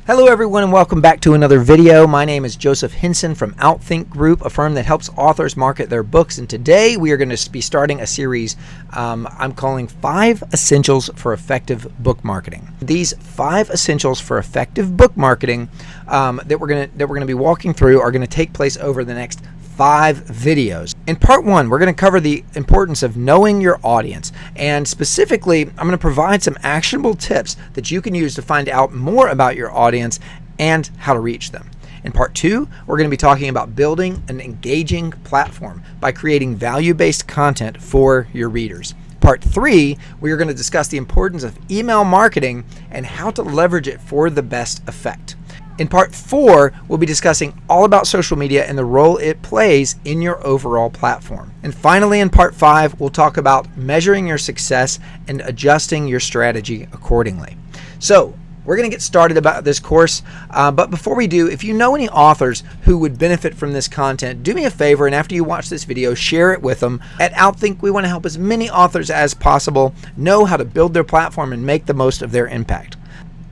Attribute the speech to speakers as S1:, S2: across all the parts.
S1: Hello everyone and welcome back to another video. My name is Joseph Hinson from Outthink Group, a firm that helps authors market their books. And today we are going to be starting a series I'm calling 5 Essentials for Effective Book Marketing. These 5 essentials for effective book marketing that we're going to be walking through are going to take place over the next 5 videos. In part 1, we're going to cover the importance of knowing your audience, and specifically I'm going to provide some actionable tips that you can use to find out more about your audience and how to reach them. In part 2, we're going to be talking about building an engaging platform by creating value-based content for your readers. Part 3, we are going to discuss the importance of email marketing and how to leverage it for the best effect. In part 4, we'll be discussing all about social media and the role it plays in your overall platform. And finally, in part 5, we'll talk about measuring your success and adjusting your strategy accordingly. So, we're going to get started about this course, but before we do, if you know any authors who would benefit from this content, do me a favor, and after you watch this video, share it with them. At Outthink, we want to help as many authors as possible know how to build their platform and make the most of their impact.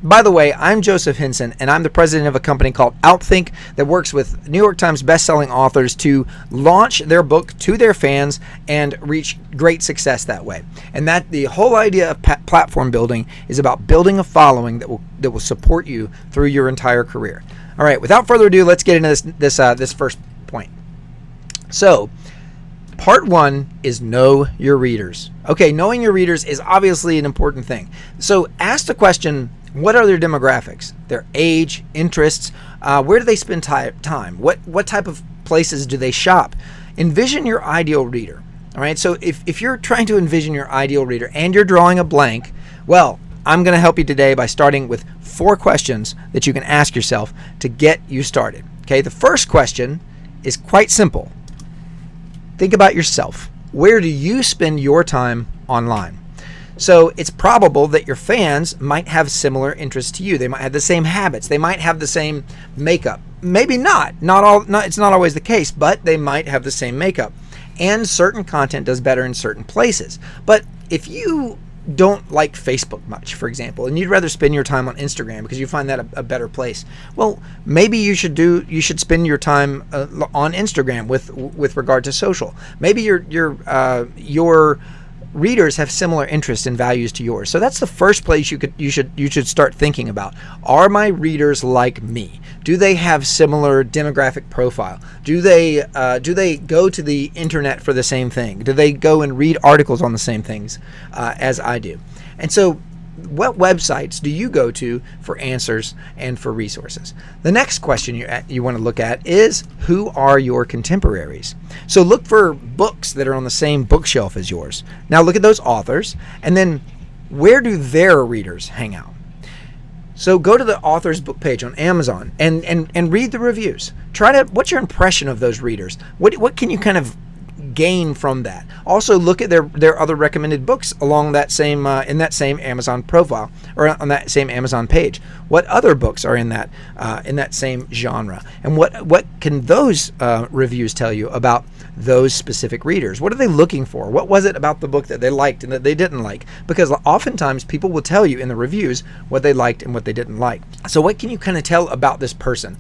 S1: By the way, I'm Joseph Hinson, and I'm the president of a company called Outthink that works with New York Times bestselling authors to launch their book to their fans and reach great success that way. And that the whole idea of platform building is about building a following that will support you through your entire career. All right, without further ado, let's get into this first point. So, part 1 is know your readers. Okay, knowing your readers is obviously an important thing. So, ask the question, what are their demographics, their age, interests, where do they spend time, what type of places do they shop? Envision your ideal reader. All right, so if you're trying to envision your ideal reader and you're drawing a blank, well, I'm going to help you today by starting with 4 questions that you can ask yourself to get you started. Okay, the first question is quite simple. Think about yourself. Where do you spend your time online? So it's probable that your fans might have similar interests to you. They might have the same habits. They might have the same makeup. Maybe not. It's not always the case, but they might have the same makeup. And certain content does better in certain places. But if you don't like Facebook much, for example, and you'd rather spend your time on Instagram because you find that a better place, well, maybe you should spend your time on Instagram with regard to social. Maybe your readers have similar interests and values to yours. So that's the first place you should start thinking about. Are my readers like me? Do they have similar demographic profile? Do they go to the internet for the same thing? Do they go and read articles on the same things as I do? And so what websites do you go to for answers and for resources? The next question you want to look at is, who are your contemporaries? So look for books that are on the same bookshelf as yours. Now look at those authors, and then where do their readers hang out? So go to the author's book page on Amazon and read the reviews. What's your impression of those readers? What can you kind of gain from that? Also look at their other recommended books along that same in that same Amazon profile, or on that same Amazon page. What other books are in that same genre, and what can those reviews tell you about those specific readers? What are they looking for? What was it about the book that they liked and that they didn't like? Because oftentimes people will tell you in the reviews what they liked and what they didn't like. So what can you kind of tell about this person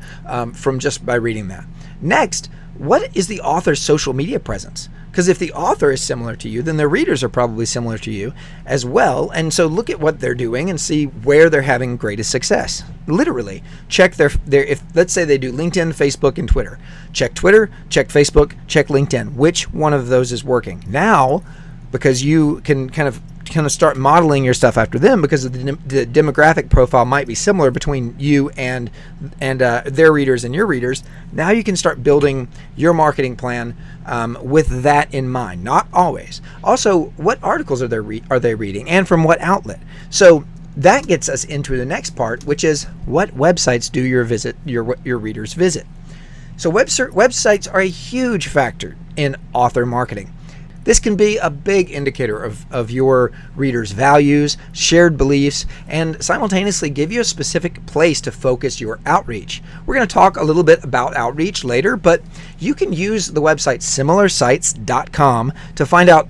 S1: from just by reading that? Next, what is the author's social media presence? Because if the author is similar to you, then their readers are probably similar to you as well. And so look at what they're doing and see where they're having greatest success. Literally, check their if let's say they do LinkedIn, Facebook, and Twitter. Check Twitter, check Facebook, check LinkedIn. Which one of those is working? Now, because you can kind of start modeling your stuff after them, because the demographic profile might be similar between you and their readers and your readers. Now you can start building your marketing plan with that in mind. Not always. Also, what articles are they reading, and from what outlet? So that gets us into the next part, which is, what websites do your readers visit? So websites are a huge factor in author marketing. This can be a big indicator of your readers' values, shared beliefs, and simultaneously give you a specific place to focus your outreach. We're going to talk a little bit about outreach later, but you can use the website similarsites.com to find out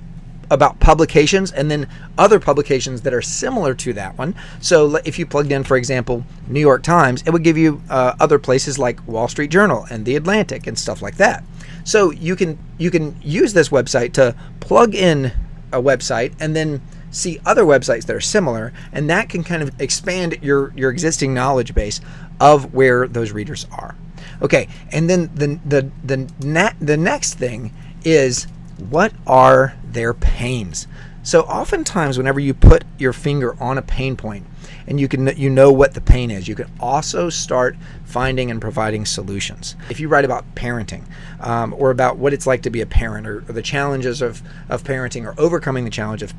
S1: about publications and then other publications that are similar to that one. So if you plugged in, for example, New York Times, it would give you other places like Wall Street Journal and The Atlantic and stuff like that. So you can use this website to plug in a website and then see other websites that are similar, and that can kind of expand your existing knowledge base of where those readers are. Okay, and then the next thing is, what are their pains? So oftentimes whenever you put your finger on a pain point and you know what the pain is, you can also start finding and providing solutions. If you write about parenting or about what it's like to be a parent, or the challenges of parenting, or overcoming the challenges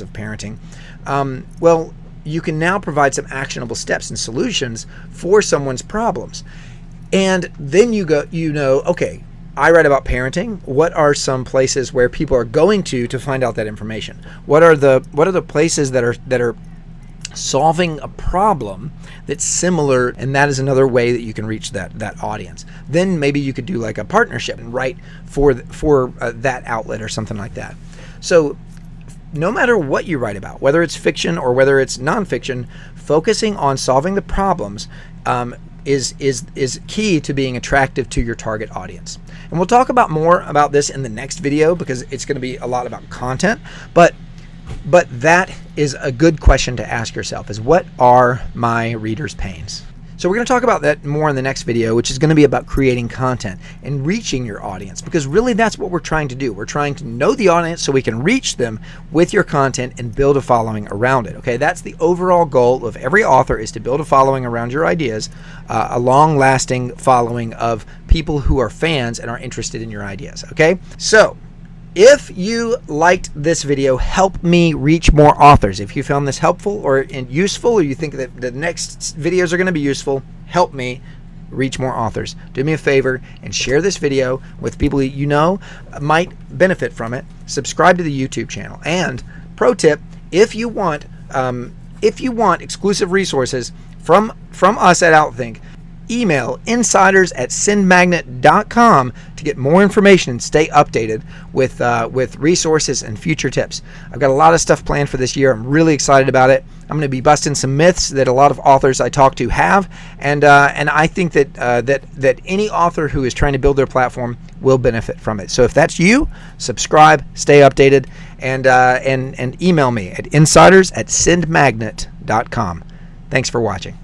S1: of parenting, well, you can now provide some actionable steps and solutions for someone's problems. And then you know, okay, I write about parenting. What are some places where people are going to find out that information? What are the places that are solving a problem that's similar? And that is another way that you can reach that audience. Then maybe you could do like a partnership and write for that outlet or something like that. So no matter what you write about, whether it's fiction or whether it's nonfiction, focusing on solving the problems is key to being attractive to your target audience. And we'll talk about more about this in the next video, because it's going to be a lot about content, but that is a good question to ask yourself, is what are my readers' pains? So we're going to talk about that more in the next video, which is going to be about creating content and reaching your audience, because really that's what we're trying to do. We're trying to know the audience so we can reach them with your content and build a following around it. Okay, that's the overall goal of every author, is to build a following around your ideas, a long-lasting following of people who are fans and are interested in your ideas. Okay, so if you liked this video, help me reach more authors. If you found this helpful or useful, or you think that the next videos are going to be useful, help me reach more authors. Do me a favor and share this video with people you know might benefit from it. Subscribe to the YouTube channel. And pro tip, if you want exclusive resources from us at Outthink, email insiders@sendmagnet.com to get more information and stay updated with resources and future tips. I've got a lot of stuff planned for this year. I'm really excited about it. I'm going to be busting some myths that a lot of authors I talk to have, and I think that any author who is trying to build their platform will benefit from it. So if that's you, subscribe, stay updated, and email me at insiders@sendmagnet.com. Thanks for watching.